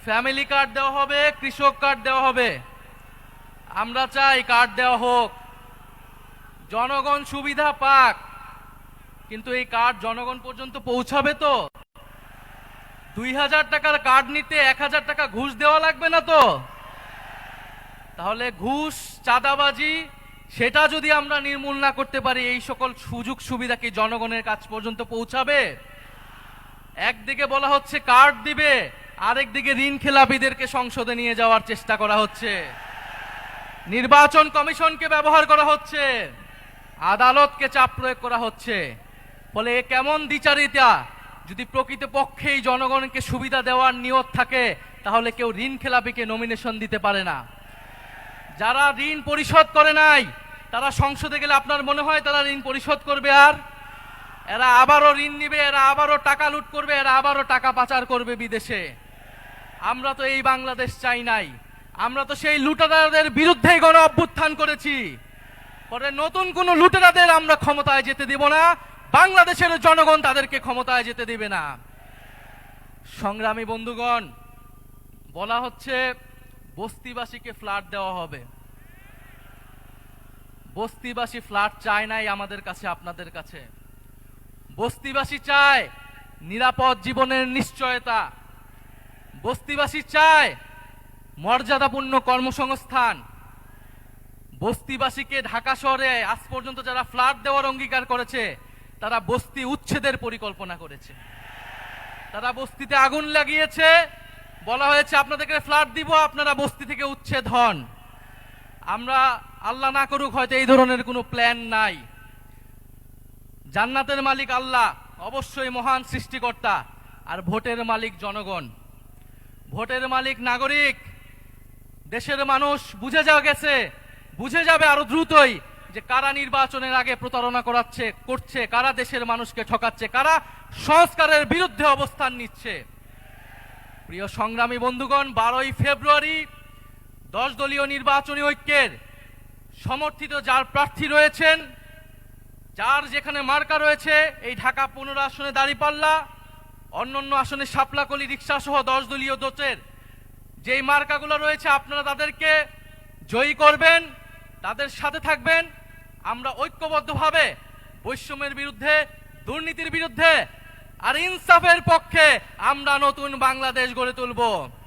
Family card দেওয়া হবে, কৃষক কার্ড দেওয়া হবে। আমরা চাই কার্ড দেওয়া হোক, জনগণ সুবিধা পাক, কিন্তু এই কার্ড জনগণ পর্যন্ত পৌঁছাবে তো? 2000 টাকার কার্ড নিতে 1000 টাকা ঘুষ দেওয়া লাগবে না তো? তাহলে ঘুষ, চাঁদাবাজি সেটা যদি আমরা নির্মূল না করতে পারি, এই সকল সুযোগ সুবিধা কি জনগণের কাছ পর্যন্ত পৌঁছাবে? একদিকে বলা হচ্ছে কার্ড দিবে, আরেকদিকে ঋণ খেলাপিদেরকে সংসদে নিয়ে যাওয়ার চেষ্টা করা হচ্ছে, নির্বাচন কমিশনকে ব্যবহার করা হচ্ছে, আদালতকে চাপ প্রয়োগ করা হচ্ছে। ফলে এ কেমন দ্বিচারিতা? যদি প্রকৃতপক্ষেই জনগণকে সুবিধা দেওয়ার নিয়ত থাকে, তাহলে কেউ ঋণ খেলাপিকে নমিনেশন দিতে পারে না। যারা ঋণ পরিশোধ করে নাই, তারা সংসদে গেলে আপনার মনে হয় তারা ঋণ পরিশোধ করবে? আর এরা আবারও ঋণ নিবে, এরা আবারও টাকা লুট করবে, এরা আবারও টাকা পাচার করবে বিদেশে। আমরা তো এই বাংলাদেশ চাই নাই, আমরা তো সেই লুটেরাদের বিরুদ্ধেই গণ অভ্যুত্থান করেছি। পরে নতুন কোন লুটেরাদের আমরা ক্ষমতায় যেতে দিব না, বাংলাদেশের জনগণ তাদেরকে ক্ষমতায় যেতে দিবে না। সংগ্রামী বন্ধুগণ, বলা হচ্ছে বস্তিবাসীকে ফ্ল্যাট দেওয়া হবে। বস্তিবাসী ফ্ল্যাট চায় নাই আমাদের কাছে, আপনাদের কাছে। বস্তিবাসী চায় নিরাপদ জীবনের নিশ্চয়তা, বস্তিবাসী চায় মর্যাদাপূর্ণ কর্মসংস্থান। বস্তিবাসীকে ঢাকা শহরে আজ পর্যন্ত যারা ফ্ল্যাট দেওয়ার অঙ্গীকার করেছে, তারা বস্তি উচ্ছেদের পরিকল্পনা করেছে। তারা বস্তিতে আগুন লাগিয়েছে, বলা হয়েছে আপনাদেরকে ফ্ল্যাট দিব, আপনারা বস্তি থেকে উচ্ছেদ হন। আমরা, আল্লাহ না করুক, হয়তো এই ধরনের কোনো প্ল্যান নাই। জান্নাতের মালিক আল্লাহ, অবশ্যই মহান সৃষ্টিকর্তা, আর ভোটের মালিক জনগণ, ভোটের মালিক নাগরিক। দেশের মানুষ বুঝে বুঝে যাবে আরো দ্রুতই যে কারা নির্বাচনের আগে প্রতারণা করছে, কারা দেশের মানুষকে ঠকাচ্ছে, কারা সংস্কারের বিরুদ্ধে অবস্থান নিচ্ছে। প্রিয় সংগ্রামী বন্ধুগণ, 12ই ফেব্রুয়ারি 10 দলীয় নির্বাচনী ঐক্যের সমর্থিত যার প্রার্থী রয়েছেন, যার যেখানে মার্কা রয়েছে, এই ঢাকা 15 আসনে দাঁড়িপাল্লা, অন্যান্য আসনে শাপলাকলি, রিক্সা সহ 10 দলীয় জোটের যেই মার্কাগুলো রয়েছে, আপনারা তাদেরকে জয়ী করবেন, তাদের সাথে থাকবেন। আমরা ঐক্যবদ্ধভাবে বৈষম্যের বিরুদ্ধে, দুর্নীতির বিরুদ্ধে আর ইনসাফের পক্ষে আমরা নতুন বাংলাদেশ গড়ে তুলব।